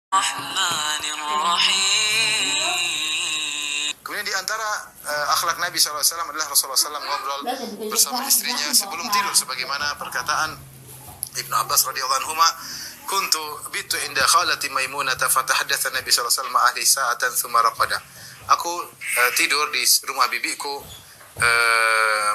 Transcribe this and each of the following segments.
Kemudian di antara akhlak Nabi SAW adalah Rasulullah SAW ngobrol bersama istrinya sebelum tidur, sebagaimana perkataan Ibnu Abbas radhiyallahu anhu, kuntu bitu inda khalati Maimunah fatahaddatsa Nabi SAW ahli sa'atan thumma raqada. Aku tidur di rumah bibiku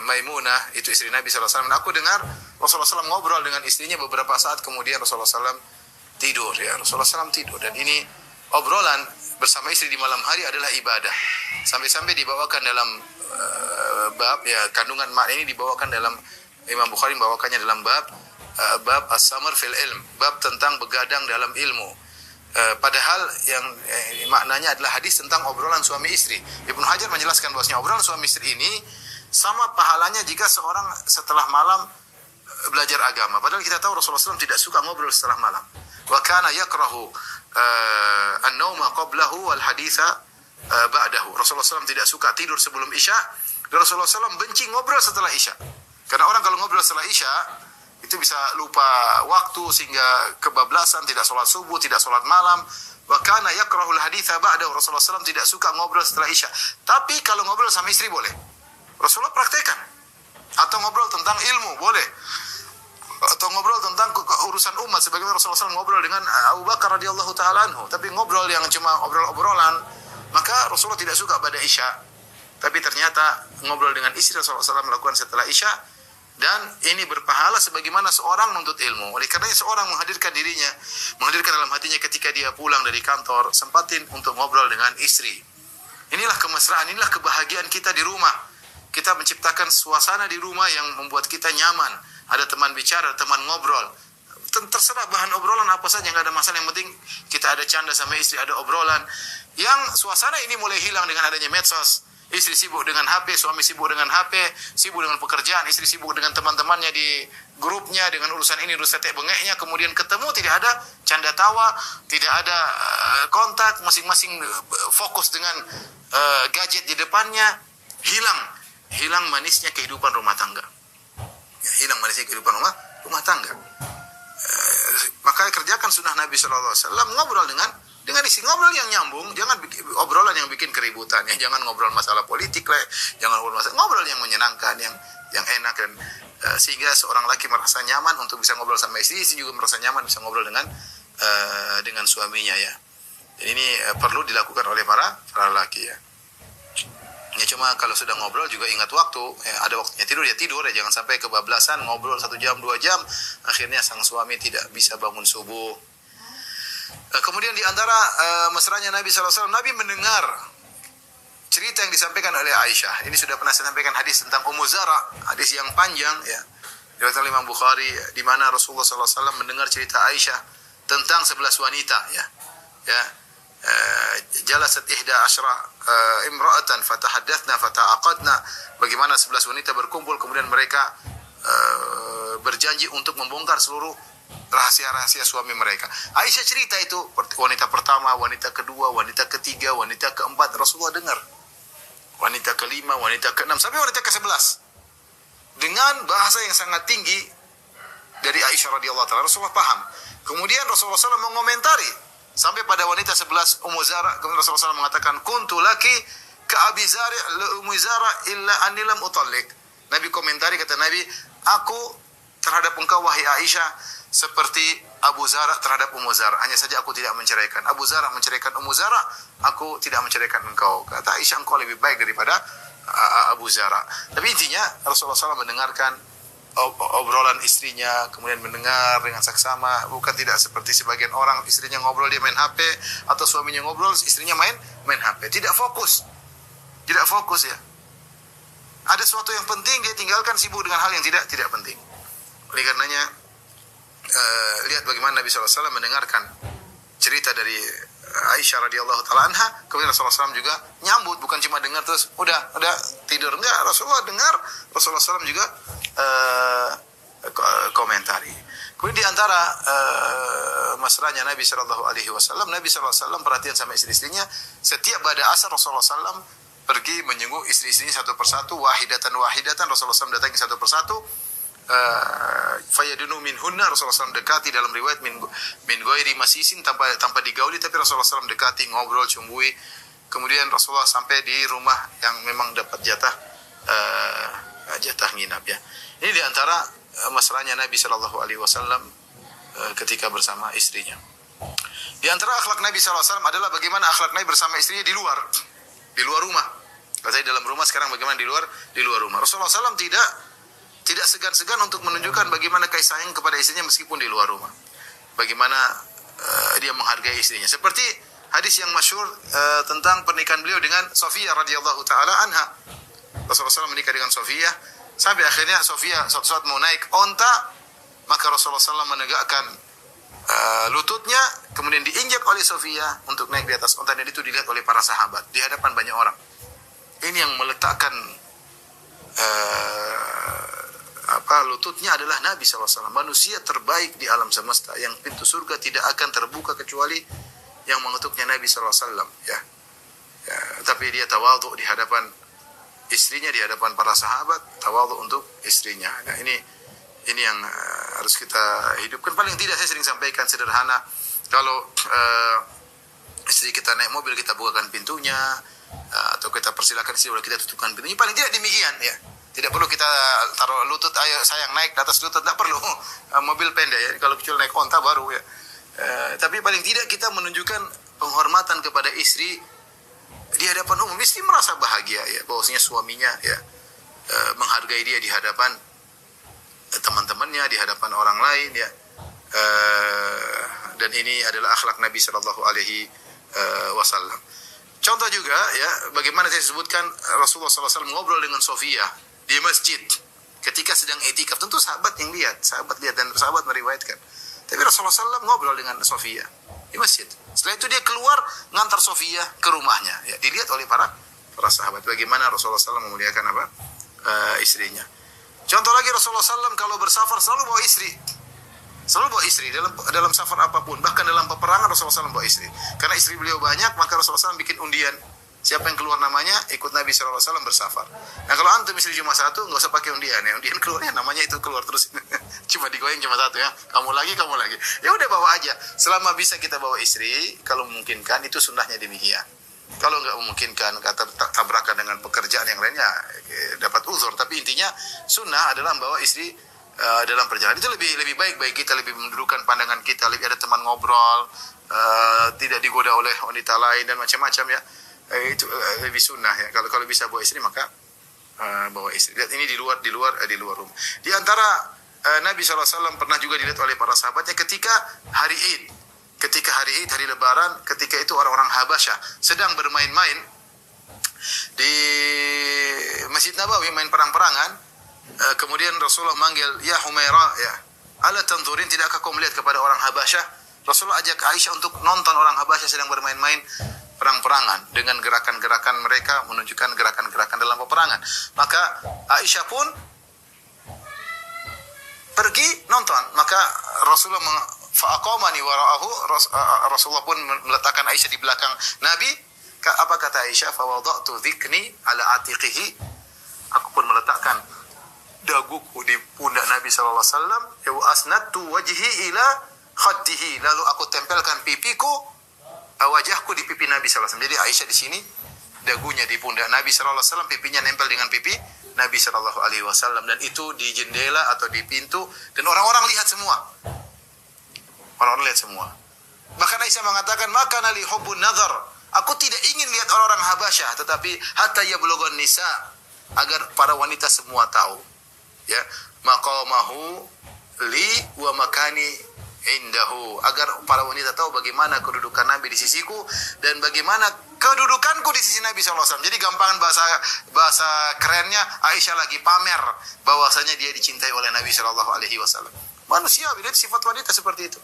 Maimunah, itu istri Nabi SAW. Aku dengar Rasulullah SAW ngobrol dengan istrinya beberapa saat, kemudian Rasulullah SAW tidur. Ya, Rasulullah SAW tidur. Dan ini obrolan bersama istri di malam hari adalah ibadah. Sampai-sampai dibawakan dalam bab, ya, kandungan makna ini dibawakan dalam, Imam Bukhari membawakannya dalam bab as-samar fil ilm, bab tentang begadang dalam ilmu. Padahal yang maknanya adalah hadis tentang obrolan suami istri. Ibnu Hajar menjelaskan bahwasanya obrolan suami istri ini sama pahalanya jika seorang setelah malam belajar agama. Padahal kita tahu Rasulullah SAW tidak suka ngobrol setelah malam. Wa kana yakrahu an-nauma qablahu wal haditha ba'dahu. Rasulullah SAW tidak suka tidur sebelum Isya, dan Rasulullah SAW benci ngobrol setelah Isya. Karena orang kalau ngobrol setelah Isya itu bisa lupa waktu sehingga kebablasan, tidak sholat subuh, tidak sholat malam. Wa kana yakrahul haditha ba'dahu. Rasulullah SAW tidak suka ngobrol setelah Isya. Tapi kalau ngobrol sama istri boleh. Rasulullah praktekkan. Atau ngobrol tentang ilmu boleh. Atau ngobrol tentang urusan umat, sebagaimana Rasulullah SAW ngobrol dengan Abu Bakar radhiyallahu taala anhu. Tapi ngobrol yang cuma obrol-obrolan, maka Rasulullah tidak suka pada Isya. Tapi ternyata ngobrol dengan istri Rasulullah SAW melakukan setelah Isya, dan ini berpahala sebagaimana seorang menuntut ilmu. Oleh karenanya seorang menghadirkan dirinya, menghadirkan dalam hatinya ketika dia pulang dari kantor, sempatin untuk ngobrol dengan istri. Inilah kemesraan, inilah kebahagiaan kita di rumah. Kita menciptakan suasana di rumah yang membuat kita nyaman. Ada teman bicara, teman ngobrol. Terserah bahan obrolan apa saja, nggak ada masalah. Yang penting kita ada canda sama istri, ada obrolan. Yang suasana ini mulai hilang dengan adanya medsos. Istri sibuk dengan HP, suami sibuk dengan HP, sibuk dengan pekerjaan, istri sibuk dengan teman-temannya di grupnya, dengan urusan ini, urusan tetek bengeknya. Kemudian ketemu tidak ada canda tawa, tidak ada kontak, masing-masing fokus dengan gadget di depannya. Hilang manisnya kehidupan rumah tangga. Hilang manisnya kehidupan rumah tangga. Maka kerjakan sunnah Nabi SAW, ngobrol dengan istri, ngobrol yang nyambung, jangan obrolan yang bikin keributan, ya. Jangan ngobrol masalah politik lah, jangan ngobrol yang menyenangkan, yang enak, dan sehingga seorang laki merasa nyaman untuk bisa ngobrol sama istri juga merasa nyaman bisa ngobrol dengan suaminya, ya. Dan ini perlu dilakukan oleh para laki, ya. Ya, cuma kalau sudah ngobrol juga ingat waktu, ya, ada waktunya tidur ya tidur, ya, jangan sampai kebablasan ngobrol 1 jam 2 jam, akhirnya sang suami tidak bisa bangun subuh. Kemudian di antara mesranya Nabi SAW, Nabi mendengar cerita yang disampaikan oleh Aisyah. Ini sudah pernah saya sampaikan hadis tentang Ummu Zara, hadis yang panjang, ya, riwayat Imam Bukhari, di mana Rasulullah SAW mendengar cerita Aisyah tentang 11 wanita, ya. Jalasat ihda asyra imra'atan fatahaddatsna fata'aqadna, bagaimana 11 wanita berkumpul, kemudian mereka berjanji untuk membongkar seluruh rahasia-rahasia suami mereka. Aisyah cerita itu, wanita pertama, wanita kedua, wanita ketiga, wanita keempat, Rasulullah dengar. Wanita kelima, wanita keenam, sampai wanita ke-11. Dengan bahasa yang sangat tinggi dari Aisyah radhiyallahu taala, Rasulullah paham. Kemudian Rasulullah SAW mengomentari sampai pada wanita 11, Ummu Zara. Kemudian Rasulullah SAW mengatakan, kuntu laki ka Abi Zari la Ummu Zara illa anni lam utallik. Nabi komentari, kata Nabi, aku terhadap engkau wahai Aisyah seperti Abu Zara terhadap Ummu Zara, hanya saja aku tidak menceraikan. Abu Zara menceraikan Ummu Zara, aku tidak menceraikan engkau. Kata Aisyah, engkau lebih baik daripada Abu Zara. Tapi intinya Rasulullah SAW mendengarkan obrolan istrinya, kemudian mendengar dengan saksama, bukan tidak seperti sebagian orang, istrinya ngobrol dia main HP, atau suaminya ngobrol istrinya main HP. Tidak fokus, ya. Ada sesuatu yang penting dia tinggalkan, sibuk dengan hal yang tidak penting. Oleh karenanya lihat bagaimana Nabi SAW mendengarkan cerita dari Aisyah radhiyallahu taala anha, kemudian Rasulullah SAW juga nyambut, bukan cuma dengar terus udah tidur, enggak. Rasulullah dengar, Rasulullah SAW juga komentari. Kemudian di antara mesranya Nabi sallallahu alaihi wasallam, Nabi sallallahu alaihi wasallam perhatian sama istri-istrinya. Setiap pada asar Rasulullah SAW pergi menyenguk istri-istrinya satu persatu, wahidatan Rasulullah SAW datangi satu persatu. fayadunu minhunna, Rasulullah SAW dekati, dalam riwayat min ghairi masisin, tanpa digauli, tapi Rasulullah SAW dekati, ngobrol, cumbui. Kemudian Rasulullah sampai di rumah yang memang dapat jatah nginap ya. Ini diantara mesranya Nabi Shallallahu Alaihi Wasallam ketika bersama istrinya. Di antara akhlak Nabi Shallallahu Alaihi Wasallam adalah bagaimana akhlak Nabi bersama istrinya di luar rumah. Kalau tadi dalam rumah, sekarang bagaimana di luar rumah. Rasulullah SAW tidak segan-segan untuk menunjukkan bagaimana kasih sayang kepada istrinya meskipun di luar rumah. Bagaimana dia menghargai istrinya. Seperti hadis yang masyhur tentang pernikahan beliau dengan Sofia radhiyallahu taala anha. Rasulullah SAW menikah dengan Sofia sampai akhirnya Sofia suatu saat mau naik onta, maka Rasulullah SAW menegakkan lututnya, kemudian diinjak oleh Sofia untuk naik di atas onta, dan itu dilihat oleh para sahabat di hadapan banyak orang. Ini yang meletakkan lututnya adalah Nabi SAW, manusia terbaik di alam semesta, yang pintu surga tidak akan terbuka kecuali yang mengetuknya Nabi SAW. Ya, tapi dia tawadhu di hadapan istrinya, di hadapan para sahabat, tawadhu untuk istrinya. Nah, ini yang harus kita hidupkan. Paling tidak saya sering sampaikan sederhana, kalau istri kita naik mobil, kita bukakan pintunya, atau kita persilakan istri, kita tutupkan pintunya. Paling tidak demikian ya. Tidak perlu kita taruh lutut, ayo sayang naik di atas lutut, tidak perlu. Mobil pendek ya, kalau kecil naik onta baru ya. Tapi paling tidak kita menunjukkan penghormatan kepada istri di hadapan umum. Istri merasa bahagia ya, bahwasanya suaminya ya menghargai dia di hadapan teman-temannya, di hadapan orang lain ya. Dan ini adalah akhlak Nabi Shallallahu Alaihi Wasallam. Contoh juga ya, bagaimana saya sebutkan Rasulullah SAW ngobrol dengan Sofia di masjid ketika sedang etikaf. Tentu sahabat yang lihat, dan sahabat meriwayatkan. Tapi Rasulullah SAW ngobrol dengan Sofia di masjid. Setelah itu dia keluar ngantar Sofia ke rumahnya. Ya, dilihat oleh para sahabat bagaimana Rasulullah SAW memuliakan istrinya. Contoh lagi, Rasulullah SAW kalau bersafar selalu bawa istri. Selalu bawa istri dalam safar apapun, bahkan dalam peperangan Rasulullah SAW bawa istri. Karena istri beliau banyak, maka Rasulullah SAW bikin undian. Siapa yang keluar namanya, ikut Nabi SAW bersafar. Nah, kalau antum istri cuma satu, nggak usah pakai undian ya. Undian keluarnya namanya itu keluar terus. Cuma digoyang cuma satu ya. Kamu lagi. Ya udah bawa aja. Selama bisa kita bawa istri, kalau memungkinkan, itu sunnahnya demikian. Kalau nggak memungkinkan, kata tabrakan dengan pekerjaan yang lainnya, dapat uzur. Tapi intinya sunnah adalah membawa istri dalam perjalanan. Itu lebih baik bagi kita, lebih mendudukan pandangan kita, lebih ada teman ngobrol, tidak digoda oleh wanita lain dan macam-macam ya. Itu lebih sunnah ya. Kalau bisa bawa istri, maka bawa istri. Lihat, ini di luar rumah. Di antara Nabi SAW pernah juga dilihat oleh para sahabatnya ketika hari Id, hari Lebaran. Ketika itu orang-orang Habasyah sedang bermain-main di Masjid Nabawi, main perang-perangan. Kemudian Rasulullah manggil, ya Humaira, ya, ala tanzurin, tidakkah kau melihat kepada orang Habasyah? Rasulullah ajak Aisyah untuk nonton orang Habasyah sedang bermain-main perang-perangan dengan gerakan-gerakan mereka, menunjukkan gerakan-gerakan dalam peperangan. Maka Aisyah pun pergi nonton. Maka Rasulullah fa'aqamani wara'ahu, Rasulullah pun meletakkan Aisyah di belakang Nabi. Apa kata Aisyah? Fa wada'tu dzikni ala atiqihi, aku pun meletakkan daguku di pundak Nabi SAW, wa asnadtu wajhi ila khaddihi, lalu aku tempelkan pipiku, wajahku di pipi Nabi SAW. Jadi Aisyah di sini, dagunya di pundak Nabi SAW, pipinya nempel dengan pipi Nabi SAW, dan itu di jendela atau di pintu, dan orang-orang lihat semua. Bahkan Aisyah mengatakan, maka nali hubbun nazar, aku tidak ingin lihat orang-orang Habasyah, tetapi hatta yablughan nisa, agar para wanita semua tahu ya, maqamahu li wa makani indahu, agar para wanita tahu bagaimana kedudukan Nabi di sisiku dan bagaimana kedudukanku di sisi Nabi SAW. Jadi gampangan bahasa kerennya, Aisyah lagi pamer bahwasanya dia dicintai oleh Nabi SAW. Manusia lihat sifat wanita seperti itu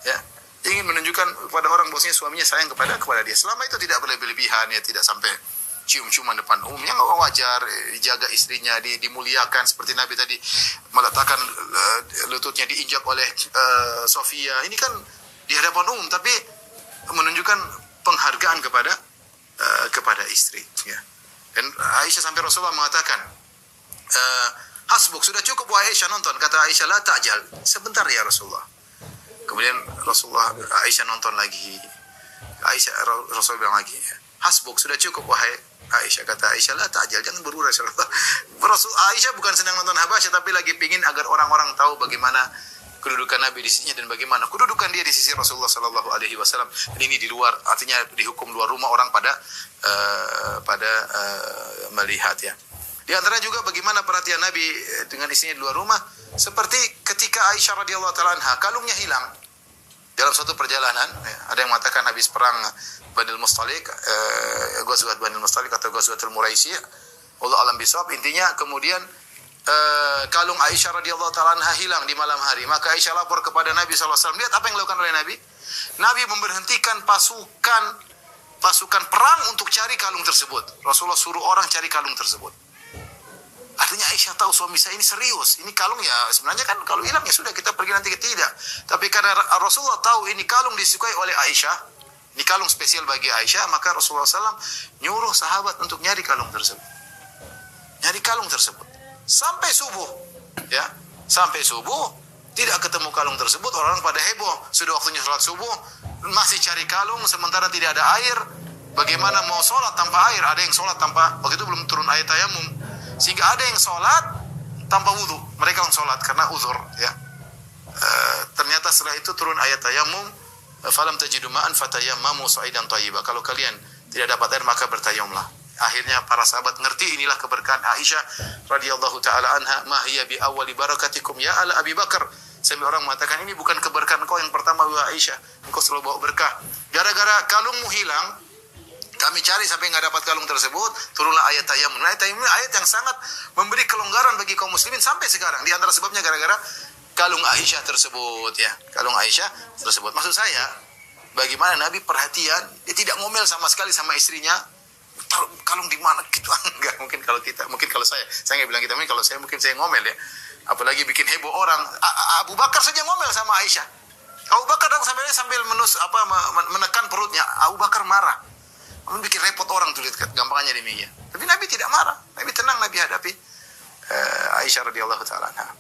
ya, ingin menunjukkan kepada orang bahwasanya suaminya sayang kepada dia. Selama itu tidak berlebih-lebihan ya, tidak sampai cium-ciuman depan umum, yang wajar, jaga istrinya, dimuliakan seperti Nabi tadi meletakkan lututnya diinjak oleh Sofia. Ini kan di hadapan umum, tapi menunjukkan penghargaan kepada istri ya. Dan Aisyah sampai Rasulullah mengatakan, Hasbuk, sudah cukup wahai Aisyah nonton. Kata Aisyah, la ta'jal. Sebentar ya Rasulullah. Kemudian Aisyah nonton lagi. Rasul bilang lagi, hasbuk, sudah cukup wahai Aisyah. Kata Aisyah, la ta'jal, jangan buru Rasulullah. Aisyah bukan sedang nonton Habasyah, tapi lagi pingin agar orang-orang tahu bagaimana kedudukan Nabi di sisinya dan bagaimana kedudukan dia di sisi Rasulullah Sallallahu Alaihi Wasallam. Dan ini di luar, artinya dihukum luar rumah orang pada melihat ya. Di antara juga bagaimana perhatian Nabi dengan istrinya di luar rumah, seperti ketika Aisyah radhiyallahu taala anha kalungnya hilang dalam suatu perjalanan. Ya, ada yang mengatakan habis perang Banil Mustalik, Ghazwat Banil Mustalik atau Ghazwatul Muraisiyah. Allah alam bisawab. Intinya kemudian kalung Aisyah radhiyallahu taala anha hilang di malam hari. Maka Aisyah lapor kepada Nabi sallallahu alaihi wasallam. Lihat apa yang dilakukan oleh Nabi. Nabi memberhentikan pasukan perang untuk cari kalung tersebut. Rasulullah suruh orang cari kalung tersebut. Artinya Aisyah tahu suami saya ini serius. Ini kalung ya sebenarnya kan kalau hilang ya sudah kita pergi nanti tidak. Tapi karena Rasulullah tahu ini kalung disukai oleh Aisyah, ini kalung spesial bagi Aisyah, maka Rasulullah SAW nyuruh sahabat untuk nyari kalung tersebut. Nyari kalung tersebut. Sampai subuh, ya, sampai subuh tidak ketemu kalung tersebut, orang pada heboh. Sudah waktunya sholat subuh, masih cari kalung sementara tidak ada air. Bagaimana mau sholat tanpa air? Ada yang sholat tanpa, waktu itu belum turun ayat tayamum, sehingga ada yang sholat tanpa wudhu. Mereka yang sholat karena uzur, ya. Ternyata setelah itu turun ayat tayamum, falam tajidu ma'an fatayammamu sa'idan thayyiba. Kalau kalian tidak dapat air maka bertayamumlah. Akhirnya para sahabat ngerti inilah keberkahan Aisyah radhiyallahu taala anha, ma hiya bi awwali barakatikum ya ala Abi Bakar. Sampai orang mengatakan ini bukan keberkahan kau yang pertama wahai Aisyah, engkau selalu bawa berkah. Gara-gara kalungmu hilang, kami cari sampai enggak dapat kalung tersebut, turunlah ayat tayammum. Ayat tayammum ayat yang sangat memberi kelonggaran bagi kaum muslimin sampai sekarang. Di antara sebabnya gara-gara kalung Aisyah tersebut, ya. Kalung Aisyah tersebut. Maksud saya, bagaimana Nabi perhatian, dia tidak ngomel sama sekali sama istrinya. Taruh kalung di mana gitu. Enggak, mungkin kalau saya nggak bilang kita, mungkin kalau saya mungkin saya ngomel ya. Apalagi bikin heboh orang. Abu Bakar saja ngomel sama Aisyah. Abu Bakar sambil menekan perutnya. Abu Bakar marah. Bikin repot orang tuh, gampangnya demikian. Tapi Nabi tidak marah. Nabi tenang, Nabi hadapi Aisyah radhiyallahu taala anha.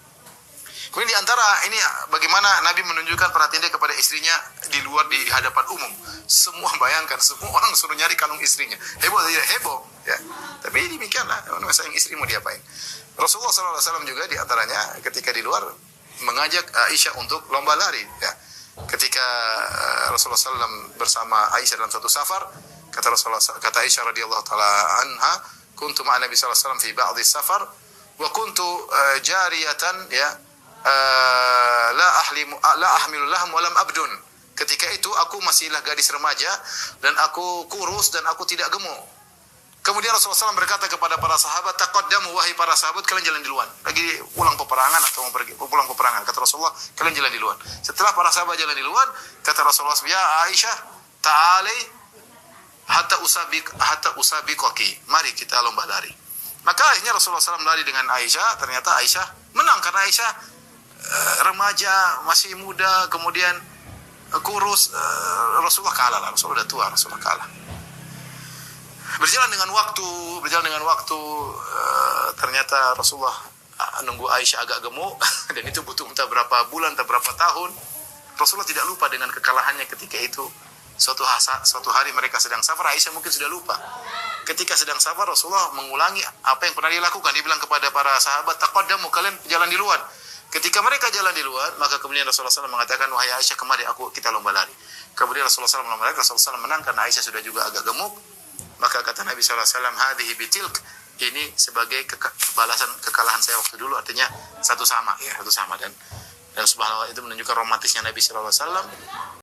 Kemudian di antara ini bagaimana Nabi menunjukkan perhatian dia kepada istrinya di luar, di hadapan umum. Semua bayangkan, semua orang suruh nyari kalung istrinya. Heboh tidak heboh, ya. Tapi demikianlah, sayang istri mau diapain. Rasulullah SAW juga di antaranya ketika di luar mengajak Aisyah untuk lomba lari, ya. Ketika Rasulullah SAW bersama Aisyah dalam satu safar, kata Aisyah radhiyallahu taala anha, kuntu ma'a Nabi sallallahu alaihi wasallam fi ba'dhi safar wa kuntu jariyatan, ya, la ahmilu lahm wa lam abdun. Ketika itu aku masihlah gadis remaja dan aku kurus dan aku tidak gemuk. Kemudian Rasulullah SAW berkata kepada para sahabat, taqaddamu wahai para sahabat, kalian jalan di luar. Lagi pulang peperangan atau mau pergi pulang peperangan, kata Rasulullah, kalian jalan di luar. Setelah para sahabat jalan di luar, kata Rasulullah, ya Aisyah, ta'alai hatta usabiqaki. Mari kita lomba lari. Maka akhirnya Rasulullah SAW lari dengan Aisyah. Ternyata Aisyah menang karena Aisyah remaja, masih muda, kemudian kurus. Rasulullah kalah lah, Rasulullah udah tua, Rasulullah kalah. Berjalan dengan waktu, ternyata Rasulullah nunggu Aisyah agak gemuk, dan itu butuh entah berapa bulan, entah berapa tahun. Rasulullah tidak lupa dengan kekalahannya ketika itu. Suatu hari mereka sedang safar, Aisyah mungkin sudah lupa. Ketika sedang safar, Rasulullah mengulangi apa yang pernah dilakukan. Dia bilang kepada para sahabat, taqaddamu, kalian jalan di luar. Ketika mereka jalan di luar, maka kemudian Rasulullah SAW mengatakan, wahai Aisyah, kemari kita lomba lari. Kemudian Rasulullah SAW lomba lari, Rasulullah SAW menang karena Aisyah sudah juga agak gemuk. Maka kata Nabi SAW, hadhihi bitilk, ini sebagai balasan kekalahan saya waktu dulu, artinya satu sama, ya, satu sama. Dan subhanallah, itu menunjukkan romantisnya Nabi SAW.